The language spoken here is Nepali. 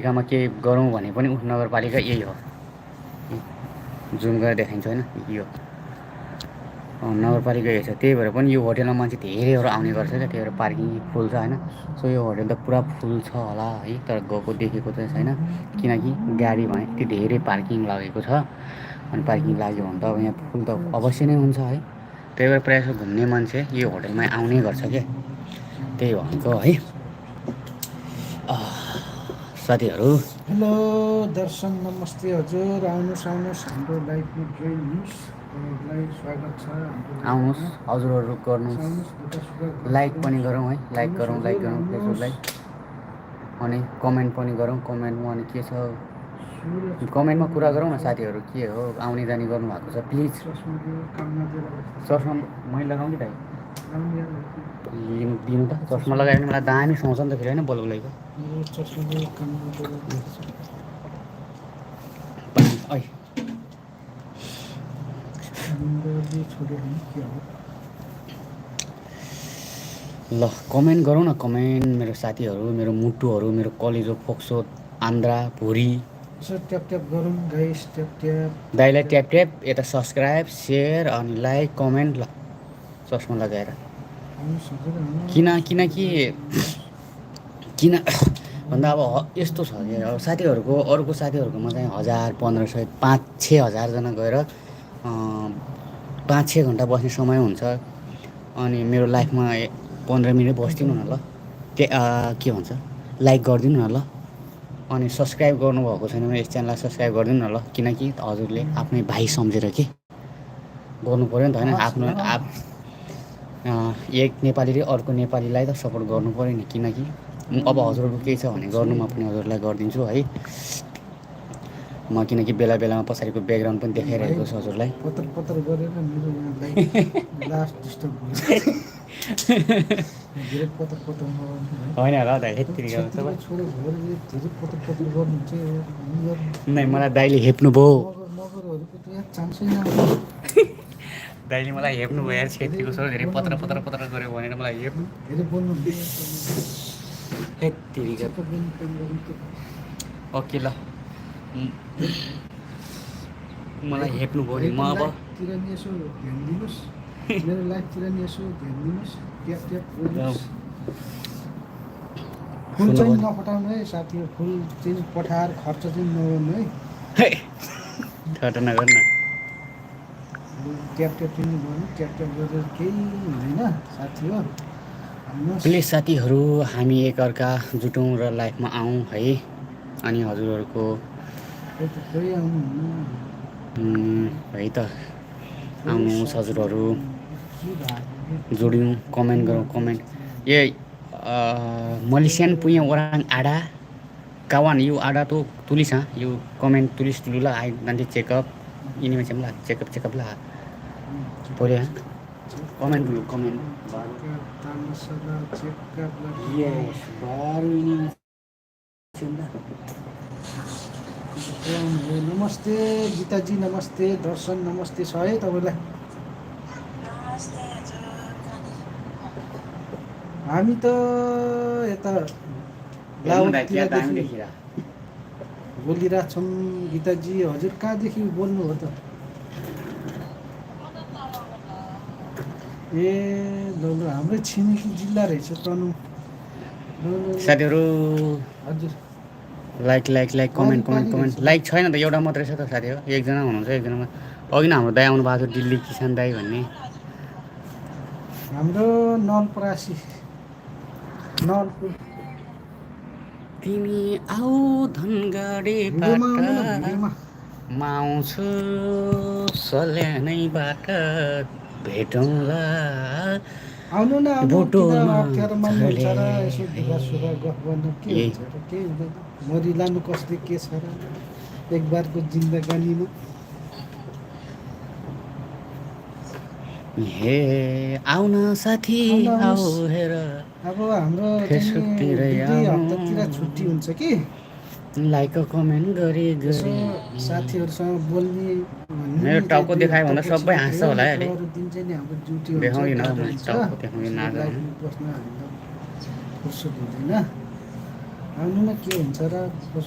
नगरपालिकामा केही गरौँ भने पनि नगरपालिका यही हो। जुम गरेर देखाइन्छ होइन, यो नगरपालिका यही छ। त्यही भएर पनि यो होटेलमा मान्छे धेरैहरू आउने गर्छ क्या, त्यही भएर पार्किङ फुल छ होइन। सो यो होटेल त पुरा फुल छ होला है, तर गएको देखेको चाहिँ छैन, किनकि गाडी भने यति धेरै पार्किङ लागेको छ। अनि पार्किङ लाग्यो भने त अब यहाँ फुल त अवश्य नै हुन्छ है। त्यही भएर प्रायः जस्तो घुम्ने मान्छे यो होटेलमा आउने गर्छ क्या, त्यही भनेको है। साथीहरू हेलो दर्शन, नमस्ते हजुर, आउनुहोस् हाम्रो लाइभमा जोइनुहोस्। तपाईँहरूलाई स्वागत छ हाम्रो आउनुहोस् हजुरहरू, गर्नुहोस् लाइक पनि गरौँ है, लाइक गरौँ फेसबुकलाई। अनि कमेन्ट पनि गरौँ, कमेन्टमा अनि के छ कमेन्टमा कुरा गरौँ न साथीहरू, के हो आउने जाने गर्नुभएको छ प्लिज। चस्मा मैले लगाउँ कि दाइ दिनु त, चस्मा लगायो भने मलाई दामी सुहाउँछ नि त फेरि होइन, बल्ब लगाएको ल कमेन्ट गरौँ न, कमेन्ट मेरो साथीहरू, मेरो मुटुहरू, मेरो कलेजो फोक्सो आन्द्रा भुरी ट्याप ट्याप गरौँ गाइस, ट्याप ट्याप दाइलाई ट्याप ट्याप, यता सब्सक्राइब सेयर अनि लाइक कमेन्ट। ल चस्मा लगाएर किनकि किन भन्दा अब यस्तो छ कि अब साथीहरूको अरूको साथीहरूकोमा चाहिँ 1000 1500 5-6 हजारजना गएर 5-6 घन्टा बस्ने समय हुन्छ। अनि मेरो लाइफमा 15 मिनट बस्दिनु न ल, के भन्छ लाइक गरिदिनु न ल। अनि सब्सक्राइब गर्नुभएको छैन भने यस च्यानललाई सब्सक्राइब गरिदिनु न ल, किनकि हजुरले आफ्नै भाइ सम्झेर के गर्नु पऱ्यो नि त होइन। आफ्नो एक नेपालीले अर्को नेपालीलाई त सपोर्ट गर्नु पऱ्यो नि, किनकि अब हजुरहरूको केही छ भने गर्नु, म पनि हजुरलाई गरिदिन्छु है। म किनकि बेला बेलामा पछाडिको ब्याकग्राउन्ड पनि देखाइरहेको छु हजुरलाई। पत्र गरेर मेरो यहाँ लास्ट डिस्टर्ब धेरै पत्र होइन होला दाइ, यति नै मलाई दाइले हेप्नु भयो, मगरहरूको त यहाँ चान्सै न। दाइले मलाई हेप्नु भयो यार, छेत्रीको छोरो धेरै पत्र गऱ्यो भनेर मलाई हेप्नु धेरै बोल्नु ओके ल, मलाई हेप्नु भयो नि। म अब तिर नि यसो ध्यान दिनुहोस्, मेरो लाइफतिर नि यसो ध्यान दिनुहोस्, ट्याप ट्याप फुल चाहिँ नपठाउनु है साथीहरू, फुल चाहिँ पठाएर खर्च चाहिँ नगर्नु है, ठट्टा नगर्नु न। ट्याप ट्याप पनि गर्नु, ट्याप ट्याप गरेर केही हुँदैन साथी हो। प्लिज साथीहरू, हामी एकअर्का जुटौँ र लाइफमा आउँ है। अनि हजुरहरूको है त आउनुहोस् हजुरहरू, जोडियौँ, कमेन्ट गरौँ, कमेन्ट ये Malaysian पुnya orang ada kawan you ada tuh tulis you komen tulis dulu lah, nanti check up ini macam lah, check up lah boleh ya, komen dulu, komen baru yes baru ini नमस्ते गीताजी, नमस्ते दर्शन, नमस्ते छ है तपाईँलाई। हामी त यता बोलिरहेछौँ। गीताजी हजुर कहाँदेखि बोल्नु हो त? ए ल हाम्रै छिमेकी जिल्ला रहेछ तनहुँ। साथीहरू हजुर लाइक कमेन्ट लाइक छैन त, एउटा मात्रै छ त साथीहरू, एकजना हुनुहुन्छ, एकजनामा अघि नै हाम्रो दाइ आउनु भएको थियो, दिल्ली किसान दाइ भन्ने, हाम्रो नलपरासी नलपुर। तिमी आऊ धनगढीबाट म आउँछु सल्यानैबाट भेटौँला आउनु न, बोटोमा मरिलानु कसले के छ र एक बारको जिन्दगानीमा। हे आउन साथी आऊ हेर, अब हाम्रो हप्तातिर छुट्टी हुन्छ कि, लाइक कमेन्ट गरी साथीहरूसँग बोल्ने। मेरो टाउको देखायो भन्दा सबै हाँस्छ होला है, अहिले दिन चाहिँ नि हाम्रो ड्युटी हुन्छ, देखाउँदिन टाउको देखाउँदिन, बस्न हामीलाई फुर्सद हुँदैन। आउनु न के हुन्छ र कसो